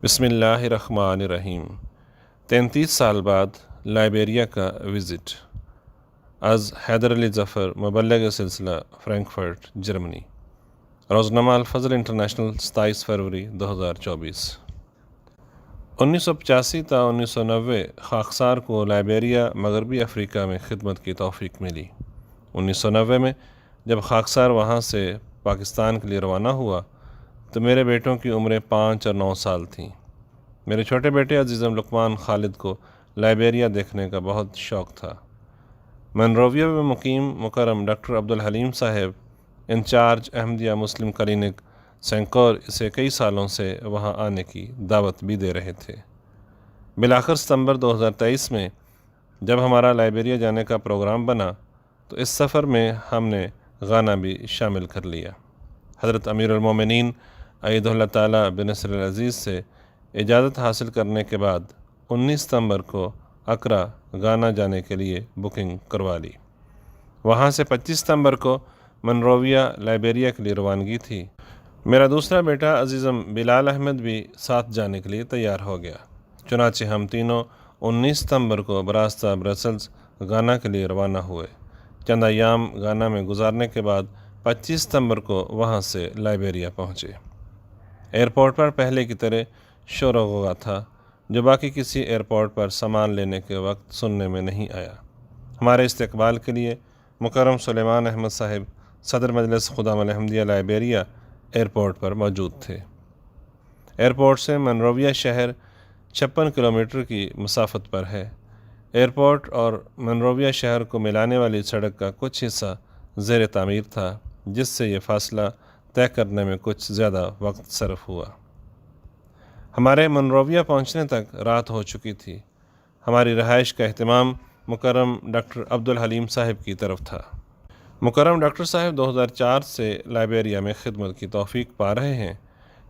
بسم اللہ الرحمن الرحیم۔ 33 سال بعد لائبیریا کا وزٹ از حیدر علی ظفر، مبلغ سلسلہ، فرینکفرٹ، جرمنی۔ روزنامہ الفضل انٹرنیشنل، 27 فروری 2024۔ 1985 تا 1990 خاکسار کو لائبیریا مغربی افریقہ میں خدمت کی توفیق ملی۔ 1990 میں جب خاکسار وہاں سے پاکستان کے لیے روانہ ہوا تو میرے بیٹوں کی عمریں 5 اور 9 سال تھیں۔ میرے چھوٹے بیٹے عزیزم لقمان خالد کو لائبیریا دیکھنے کا بہت شوق تھا۔ منروویا میں مقیم مکرم ڈاکٹر عبدالحلیم صاحب، انچارج احمدیہ مسلم کلینک سینکور، اسے کئی سالوں سے وہاں آنے کی دعوت بھی دے رہے تھے۔ بالآخر ستمبر 2023 میں جب ہمارا لائبیریا جانے کا پروگرام بنا تو اس سفر میں ہم نے غانا بھی شامل کر لیا۔ حضرت امیر المومنین ایدہ اللہ تعالیٰ بنصر العزیز سے اجازت حاصل کرنے کے بعد 19 ستمبر کو اکرا غانا جانے کے لیے بکنگ کروا لی۔ وہاں سے 25 ستمبر کو منروویا لائبیریا کے لیے روانگی تھی۔ میرا دوسرا بیٹا عزیزم بلال احمد بھی ساتھ جانے کے لیے تیار ہو گیا۔ چنانچہ ہم تینوں 19 ستمبر کو براستہ برسلز غانا کے لیے روانہ ہوئے۔ چند ایام غانا میں گزارنے کے بعد 25 ستمبر کو وہاں سے لائبیریا پہنچے۔ ایئرپورٹ پر پہلے کی طرح شور و غوغا تھا، جو باقی کسی ایئرپورٹ پر سامان لینے کے وقت سننے میں نہیں آیا۔ ہمارے استقبال کے لیے مکرم سلیمان احمد صاحب، صدر مجلس خدام الحمدیہ لائبیریا، ایئرپورٹ پر موجود تھے۔ ایئرپورٹ سے منروویا شہر 56 کلومیٹر کی مسافت پر ہے۔ ایئرپورٹ اور منروویا شہر کو ملانے والی سڑک کا کچھ حصہ زیر تعمیر تھا، جس سے یہ فاصلہ طے کرنے میں کچھ زیادہ وقت صرف ہوا۔ ہمارے منروویا پہنچنے تک رات ہو چکی تھی۔ ہماری رہائش کا اہتمام مکرم ڈاکٹر عبدالحلیم صاحب کی طرف تھا۔ مکرم ڈاکٹر صاحب 2004 سے لائبیریا میں خدمت کی توفیق پا رہے ہیں۔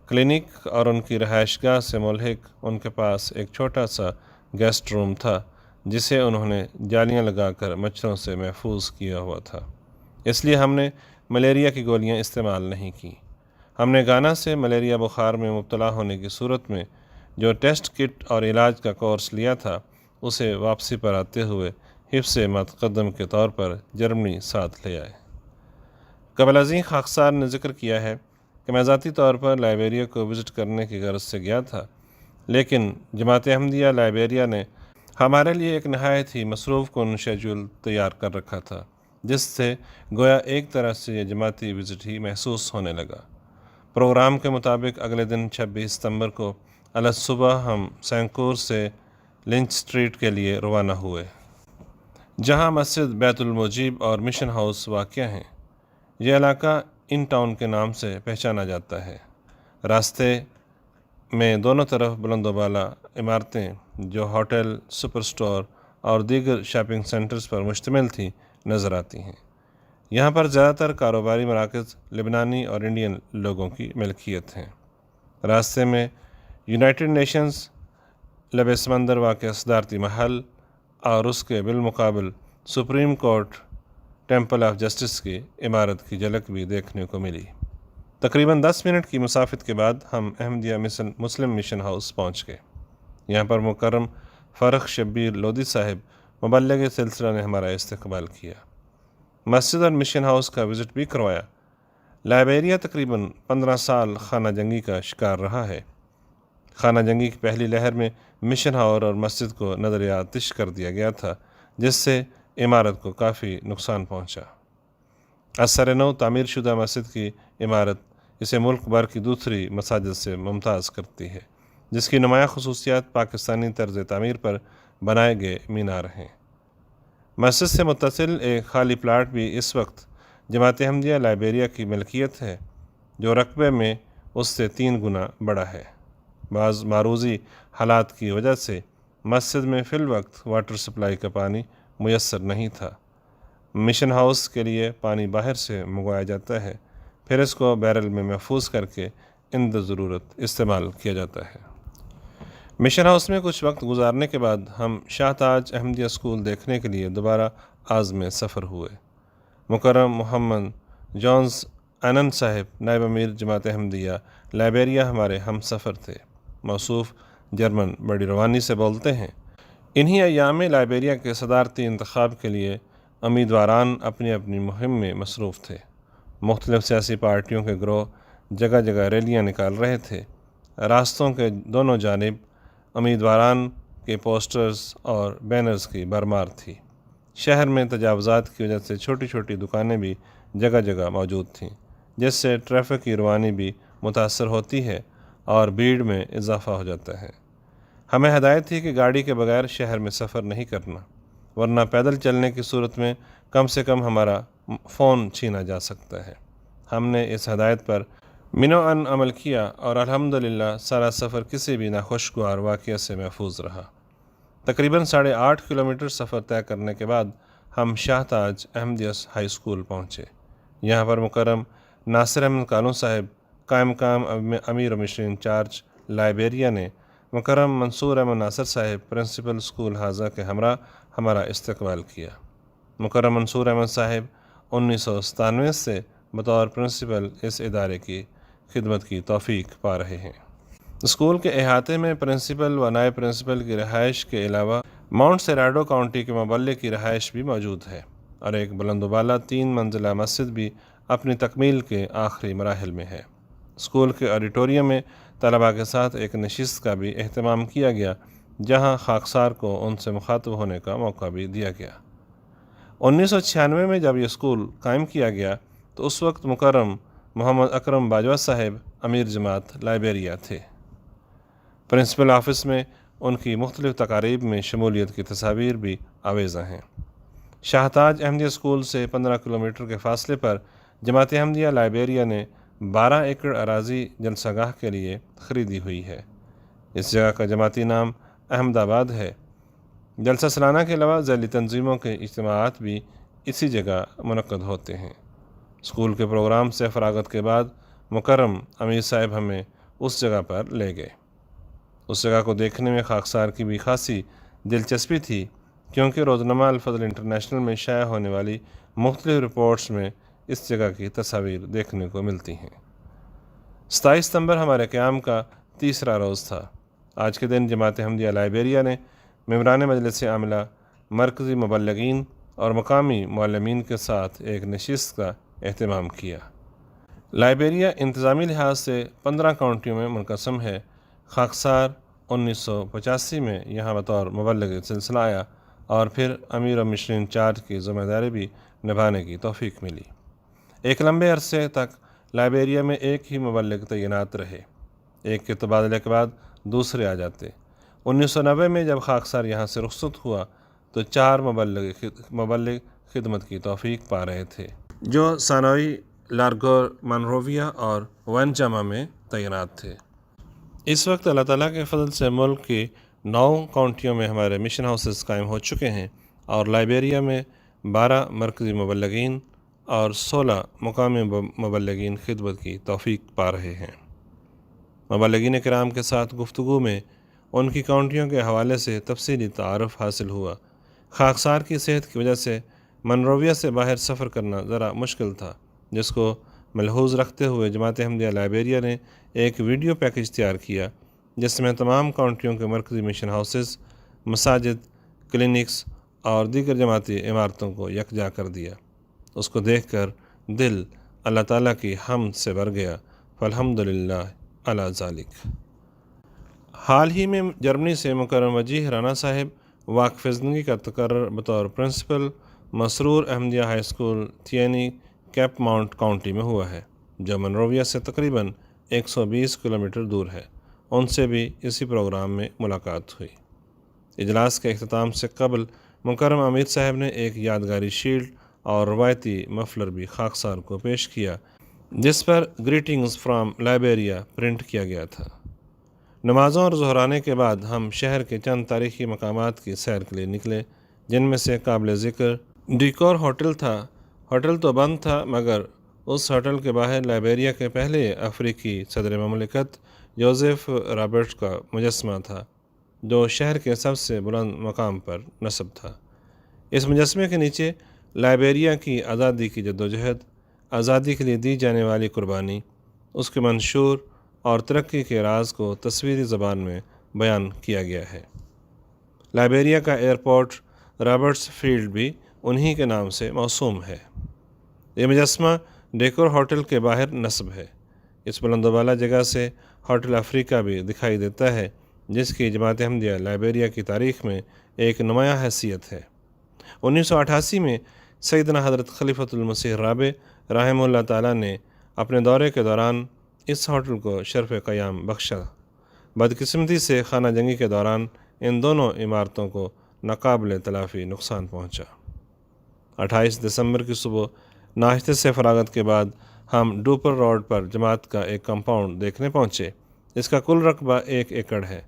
کلینک اور ان کی رہائش گاہ سے ملحق ان کے پاس ایک چھوٹا سا گیسٹ روم تھا، جسے انہوں نے جالیاں لگا کر مچھروں سے محفوظ کیا ہوا تھا، اس لیے ہم نے ملیریا کی گولیاں استعمال نہیں کیں۔ ہم نے غانا سے ملیریا بخار میں مبتلا ہونے کی صورت میں جو ٹیسٹ کٹ اور علاج کا کورس لیا تھا، اسے واپسی پر آتے ہوئے حفظ متقدم کے طور پر جرمنی ساتھ لے آئے۔ قبل ازیں خاکسار نے ذکر کیا ہے کہ میں ذاتی طور پر لائبیریا کو وزٹ کرنے کی غرض سے گیا تھا، لیکن جماعت احمدیہ لائبیریا نے ہمارے لیے ایک نہایت ہی مصروف کن شیڈول تیار کر رکھا تھا، جس سے گویا ایک طرح سے یہ جماعتی وزٹ ہی محسوس ہونے لگا۔ پروگرام کے مطابق اگلے دن 26 ستمبر کو صبح ہم سینکور سے لنچ اسٹریٹ کے لیے روانہ ہوئے، جہاں مسجد بیت المجیب اور مشن ہاؤس واقع ہیں۔ یہ علاقہ ان ٹاؤن کے نام سے پہچانا جاتا ہے۔ راستے میں دونوں طرف بلند و بالا عمارتیں جو ہوٹل، سپر سٹور اور دیگر شاپنگ سینٹرز پر مشتمل تھیں نظر آتی ہیں۔ یہاں پر زیادہ تر کاروباری مراکز لبنانی اور انڈین لوگوں کی ملکیت ہیں۔ راستے میں یونائٹڈ نیشنز لب سمندر واقع صدارتی محل اور اس کے بالمقابل supreme court temple of justice کی عمارت کی جھلک بھی دیکھنے کو ملی۔ تقریباً 10 منٹ کی مسافت کے بعد ہم احمدیہ مسلم مشن ہاؤس پہنچ گئے۔ یہاں پر مکرم فرخ شبیر لودھی صاحب، مبلغ سلسلہ، نے ہمارا استقبال کیا، مسجد اور مشن ہاؤس کا وزٹ بھی کروایا۔ لائبیریا تقریباً 15 سال خانہ جنگی کا شکار رہا ہے۔ خانہ جنگی کی پہلی لہر میں مشن ہاؤس اور مسجد کو نظر آتش کر دیا گیا تھا، جس سے عمارت کو کافی نقصان پہنچا۔ اثر نو تعمیر شدہ مسجد کی عمارت اسے ملک بھر کی دوسری مساجد سے ممتاز کرتی ہے، جس کی نمایاں خصوصیات پاکستانی طرز تعمیر پر بنائے گئے مینار ہیں۔ مسجد سے متصل ایک خالی پلاٹ بھی اس وقت جماعت احمدیہ لائبیریا کی ملکیت ہے، جو رقبے میں اس سے 3 گنا بڑا ہے۔ بعض معروضی حالات کی وجہ سے مسجد میں فی الوقت واٹر سپلائی کا پانی میسر نہیں تھا۔ مشن ہاؤس کے لیے پانی باہر سے منگوایا جاتا ہے، پھر اس کو بیرل میں محفوظ کر کے عند ضرورت استعمال کیا جاتا ہے۔ مشن ہاؤس میں کچھ وقت گزارنے کے بعد ہم شاہ تاج احمدیہ اسکول دیکھنے کے لیے دوبارہ عازم سفر ہوئے۔ مکرم محمد جونز اینن صاحب، نائب امیر جماعت احمدیہ لائبیریا، ہمارے ہم سفر تھے۔ موصوف جرمن بڑی روانی سے بولتے ہیں۔ انہی ایام میں لائبیریا کے صدارتی انتخاب کے لیے امیدواران اپنی اپنی مہم میں مصروف تھے۔ مختلف سیاسی پارٹیوں کے گروہ جگہ جگہ ریلیاں نکال رہے تھے۔ راستوں کے دونوں جانب امیدواران کے پوسٹرز اور بینرز کی بھرمار تھی۔ شہر میں تجاوزات کی وجہ سے چھوٹی چھوٹی دکانیں بھی جگہ جگہ موجود تھیں، جس سے ٹریفک کی روانی بھی متاثر ہوتی ہے اور بھیڑ میں اضافہ ہو جاتا ہے۔ ہمیں ہدایت تھی کہ گاڑی کے بغیر شہر میں سفر نہیں کرنا، ورنہ پیدل چلنے کی صورت میں کم سے کم ہمارا فون چھینا جا سکتا ہے۔ ہم نے اس ہدایت پر منوعاً عمل کیا اور الحمدللہ سارا سفر کسی بھی ناخوشگوار واقعے سے محفوظ رہا۔ تقریباً 8.5 کلومیٹر سفر طے کرنے کے بعد ہم شاہ تاج احمدیہ ہائی اسکول پہنچے۔ یہاں پر مکرم ناصر احمد کالوں صاحب قائم مقام امیر و مشیر انچارج لائبیریا نے مکرم منصور احمد ناصر صاحب پرنسپل اسکول حاضہ کے ہمراہ ہمارا استقبال کیا۔ مکرم منصور احمد صاحب 1997 سے بطور پرنسپل اس ادارے کی خدمت کی توفیق پا رہے ہیں۔ اسکول کے احاطے میں پرنسپل و نائب پرنسپل کی رہائش کے علاوہ ماؤنٹ سیراڈو کاؤنٹی کے مبلغ کی رہائش بھی موجود ہے، اور ایک بلند و بالا 3 منزلہ مسجد بھی اپنی تکمیل کے آخری مراحل میں ہے۔ اسکول کے آڈیٹوریم میں طلباء کے ساتھ ایک نشست کا بھی اہتمام کیا گیا، جہاں خاکسار کو ان سے مخاطب ہونے کا موقع بھی دیا گیا۔ 1996 میں جب یہ اسکول قائم کیا گیا تو اس وقت مکرم محمد اکرم باجوہ صاحب امیر جماعت لائبیریا تھے۔ پرنسپل آفس میں ان کی مختلف تقاریب میں شمولیت کی تصاویر بھی آویزاں ہیں۔ شاہ تاج احمدیہ اسکول سے 15 کلومیٹر کے فاصلے پر جماعت احمدیہ لائبیریا نے 12 ایکڑ اراضی جلسہ گاہ کے لیے خریدی ہوئی ہے۔ اس جگہ کا جماعتی نام احمد آباد ہے۔ جلسہ سالانہ کے علاوہ ذیلی تنظیموں کے اجتماعات بھی اسی جگہ منعقد ہوتے ہیں۔ اسکول کے پروگرام سے فراغت کے بعد مکرم امیر صاحب ہمیں اس جگہ پر لے گئے۔ اس جگہ کو دیکھنے میں خاکسار کی بھی خاصی دلچسپی تھی، کیونکہ روزنامہ الفضل انٹرنیشنل میں شائع ہونے والی مختلف رپورٹس میں اس جگہ کی تصاویر دیکھنے کو ملتی ہیں۔ 27 ستمبر ہمارے قیام کا تیسرا روز تھا۔ آج کے دن جماعت احمدیہ لائبیریا نے ممبران مجلس عاملہ، مرکزی مبلغین اور مقامی معلمین کے ساتھ ایک نشست کا اہتمام کیا۔ لائبیریا انتظامی لحاظ سے 15 کاؤنٹیوں میں منقسم ہے۔ خاکسار 1985 میں یہاں بطور مبلغ سلسلہ آیا اور پھر امیر و مشیر انچارج کی ذمہ داری بھی نبھانے کی توفیق ملی۔ ایک لمبے عرصے تک لائبیریا میں ایک ہی مبلغ تعینات رہے، ایک کے تبادلے کے بعد دوسرے آ جاتے۔ 1990 میں جب خاکسار یہاں سے رخصت ہوا تو 4 مبلغ خدمت کی توفیق پا رہے تھے، جو ثانوی لارگور مانروویا اور وینچاما میں تعینات تھے۔ اس وقت اللہ تعالیٰ کے فضل سے ملک کی 9 کاؤنٹیوں میں ہمارے مشن ہاؤسز قائم ہو چکے ہیں، اور لائبیریا میں 12 مرکزی مبلغین اور 16 مقامی مبلغین خدمت کی توفیق پا رہے ہیں۔ مبلغین کرام کے ساتھ گفتگو میں ان کی کاؤنٹیوں کے حوالے سے تفصیلی تعارف حاصل ہوا۔ خاکسار کی صحت کی وجہ سے منروویا سے باہر سفر کرنا ذرا مشکل تھا، جس کو ملحوظ رکھتے ہوئے جماعت احمدیہ لائبیریا نے ایک ویڈیو پیکج تیار کیا، جس میں تمام کاؤنٹیوں کے مرکزی مشن ہاؤسز، مساجد، کلینکس اور دیگر جماعتی عمارتوں کو یکجا کر دیا۔ اس کو دیکھ کر دل اللہ تعالیٰ کی حمد سے بھر گیا، فالحمدللہ علی ذالک۔ حال ہی میں جرمنی سے مکرم وجیح رانا صاحب واقفزدگی کا تقرر بطور principal Masroor Ahmadiyya high school Tieni Cape Mount County میں ہوا ہے، جو منروویا سے تقریباً 120 کلومیٹر دور ہے۔ ان سے بھی اسی پروگرام میں ملاقات ہوئی۔ اجلاس کے اختتام سے قبل مکرم امیر صاحب نے ایک یادگاری شیلڈ اور روایتی مفلر بھی خاکسار کو پیش کیا، جس پر گریٹنگز فرام لائبیریا پرنٹ کیا گیا تھا۔ نمازوں اور ظہرانے کے بعد ہم شہر کے چند تاریخی مقامات کی سیر کے لیے نکلے، جن میں سے قابل ذکر ڈیکور ہوٹل تھا۔ ہوٹل تو بند تھا، مگر اس ہوٹل کے باہر لائبیریا کے پہلے افریقی صدر مملکت جوزف رابرٹس کا مجسمہ تھا، جو شہر کے سب سے بلند مقام پر نصب تھا۔ اس مجسمے کے نیچے لائبیریا کی آزادی کی جدوجہد، آزادی کے لیے دی جانے والی قربانی، اس کے منشور اور ترقی کے راز کو تصویری زبان میں بیان کیا گیا ہے۔ لائبیریا کا ایئرپورٹ رابرٹس فیلڈ بھی انہی کے نام سے موسوم ہے۔ یہ مجسمہ ڈیکور ہوٹل کے باہر نصب ہے۔ اس بلند و بالا جگہ سے ہوٹل افریقہ بھی دکھائی دیتا ہے، جس کی جماعت احمدیہ لائبیریا کی تاریخ میں ایک نمایاں حیثیت ہے۔ 1988 میں سیدنا حضرت خلیفۃ المسیح الرابع رحمہ اللہ تعالیٰ نے اپنے دورے کے دوران اس ہوٹل کو شرف قیام بخشا۔ بدقسمتی سے خانہ جنگی کے دوران ان دونوں عمارتوں کو ناقابل تلافی نقصان پہنچا۔ 28 دسمبر کی صبح ناشتے سے فراغت کے بعد ہم ڈوپر روڈ پر جماعت کا ایک کمپاؤنڈ دیکھنے پہنچے۔ اس کا کل رقبہ 1 ایکڑ ہے۔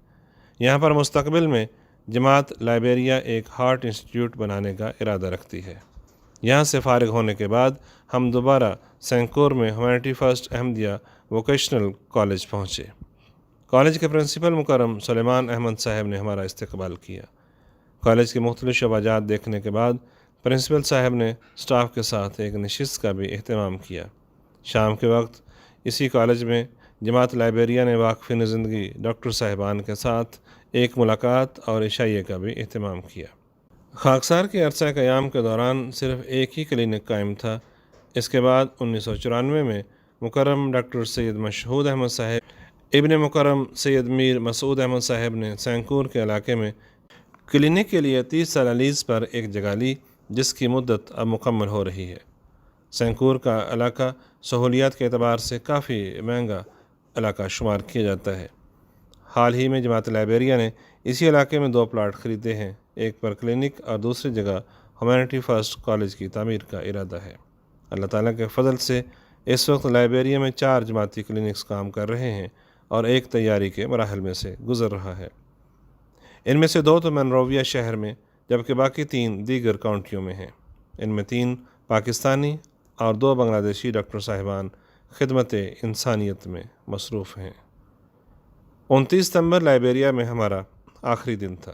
یہاں پر مستقبل میں جماعت لائبیریا ایک ہارٹ انسٹیٹیوٹ بنانے کا ارادہ رکھتی ہے۔ یہاں سے فارغ ہونے کے بعد ہم دوبارہ سینکور میں humanity first Ahmadiyya vocational college پہنچے۔ کالج کے پرنسپل مکرم سلیمان احمد صاحب نے ہمارا استقبال کیا۔ کالج کے مختلف شعبہ جات دیکھنے کے بعد پرنسپل صاحب نے سٹاف کے ساتھ ایک نشست کا بھی اہتمام کیا۔ شام کے وقت اسی کالج میں جماعت لائبیریا نے واقفین زندگی ڈاکٹر صاحبان کے ساتھ ایک ملاقات اور عشائیے کا بھی اہتمام کیا۔ خاکسار کے عرصہ قیام کے دوران صرف ایک ہی کلینک قائم تھا۔ اس کے بعد 1994 میں مکرم ڈاکٹر سید مشہود احمد صاحب ابن مکرم سید میر مسعود احمد صاحب نے سینکور کے علاقے میں کلینک کے لیے 30 سالہ لیز پر ایک جگہ لی، جس کی مدت اب مکمل ہو رہی ہے۔ سینکور کا علاقہ سہولیات کے اعتبار سے کافی مہنگا علاقہ شمار کیا جاتا ہے۔ حال ہی میں جماعت لائبیریا نے اسی علاقے میں 2 پلاٹ خریدے ہیں، ایک پر کلینک اور دوسری جگہ ہیومینٹی فرسٹ کالج کی تعمیر کا ارادہ ہے۔ اللہ تعالیٰ کے فضل سے اس وقت لائبیریا میں 4 جماعتی کلینکس کام کر رہے ہیں اور ایک تیاری کے مراحل میں سے گزر رہا ہے۔ ان میں سے 2 تو منروویہ شہر میں، جبکہ باقی 3 دیگر کاؤنٹیوں میں ہیں۔ ان میں 3 پاکستانی اور 2 بنگلہ دیشی ڈاکٹر صاحبان خدمت انسانیت میں مصروف ہیں۔ 29 ستمبر لائبیریا میں ہمارا آخری دن تھا۔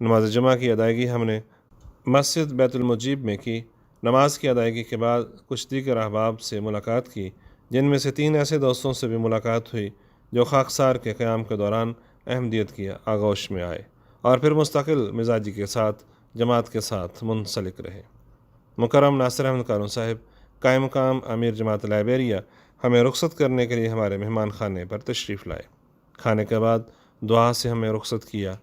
نماز جمعہ کی ادائیگی ہم نے مسجد بیت المجیب میں کی۔ نماز کی ادائیگی کے بعد کچھ دیگر احباب سے ملاقات کی، جن میں سے 3 ایسے دوستوں سے بھی ملاقات ہوئی جو خاکسار کے قیام کے دوران احمدیت کی آغوش میں آئے اور پھر مستقل مزاجی کے ساتھ جماعت کے ساتھ منسلک رہے۔ مکرم ناصر احمد کارون صاحب قائم مقام امیر جماعت لائبیریا ہمیں رخصت کرنے کے لیے ہمارے مہمان خانے پر تشریف لائے۔ کھانے کے بعد دعا سے ہمیں رخصت کیا۔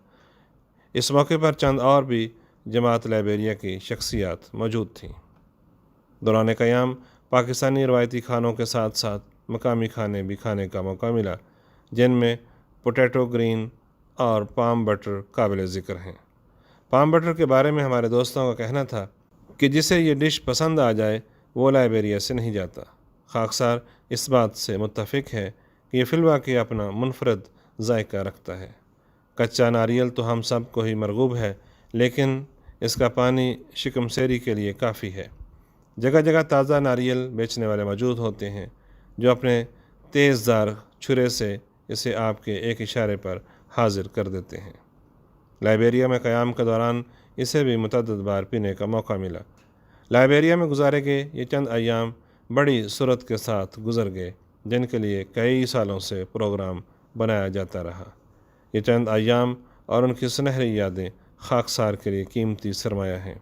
اس موقع پر چند اور بھی جماعت لائبیریا کی شخصیات موجود تھیں۔ دوران قیام پاکستانی روایتی کھانوں کے ساتھ ساتھ مقامی کھانے بھی کھانے کا موقع ملا، جن میں پوٹیٹو گرین اور پام بٹر قابل ذکر ہیں۔ پام بٹر کے بارے میں ہمارے دوستوں کا کہنا تھا کہ جسے یہ ڈش پسند آ جائے وہ لائبیریا سے نہیں جاتا۔ خاکسار اس بات سے متفق ہے کہ یہ فی الواقع اپنا منفرد ذائقہ رکھتا ہے۔ کچا ناریل تو ہم سب کو ہی مرغوب ہے، لیکن اس کا پانی شکم سیری کے لیے کافی ہے۔ جگہ جگہ تازہ ناریل بیچنے والے موجود ہوتے ہیں جو اپنے تیز دھار چھرے سے اسے آپ کے ایک اشارے پر حاضر کر دیتے ہیں۔ لائبیریا میں قیام کے دوران اسے بھی متعدد بار پینے کا موقع ملا۔ لائبیریا میں گزارے گئے یہ چند ایام بڑی سرعت کے ساتھ گزر گئے، جن کے لیے کئی سالوں سے پروگرام بنایا جاتا رہا۔ یہ چند ایام اور ان کی سنہری یادیں خاکسار کے لیے قیمتی سرمایہ ہیں۔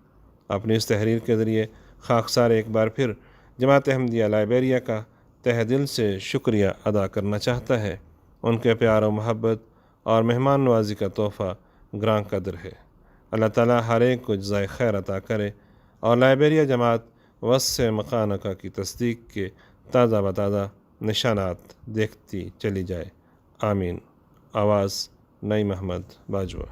اپنی اس تحریر کے ذریعے خاکسار ایک بار پھر جماعت احمدیہ لائبیریا کا تہ دل سے شکریہ ادا کرنا چاہتا ہے۔ ان کے پیار و محبت اور مہمان نوازی کا تحفہ گراں قدر ہے۔ اللہ تعالیٰ ہر ایک کو جزائے خیر عطا کرے اور لائبیریا جماعت وسع مکانہ کی تصدیق کے تازہ بتازہ نشانات دیکھتی چلی جائے۔ آمین۔ آواز نعیم احمد باجوہ۔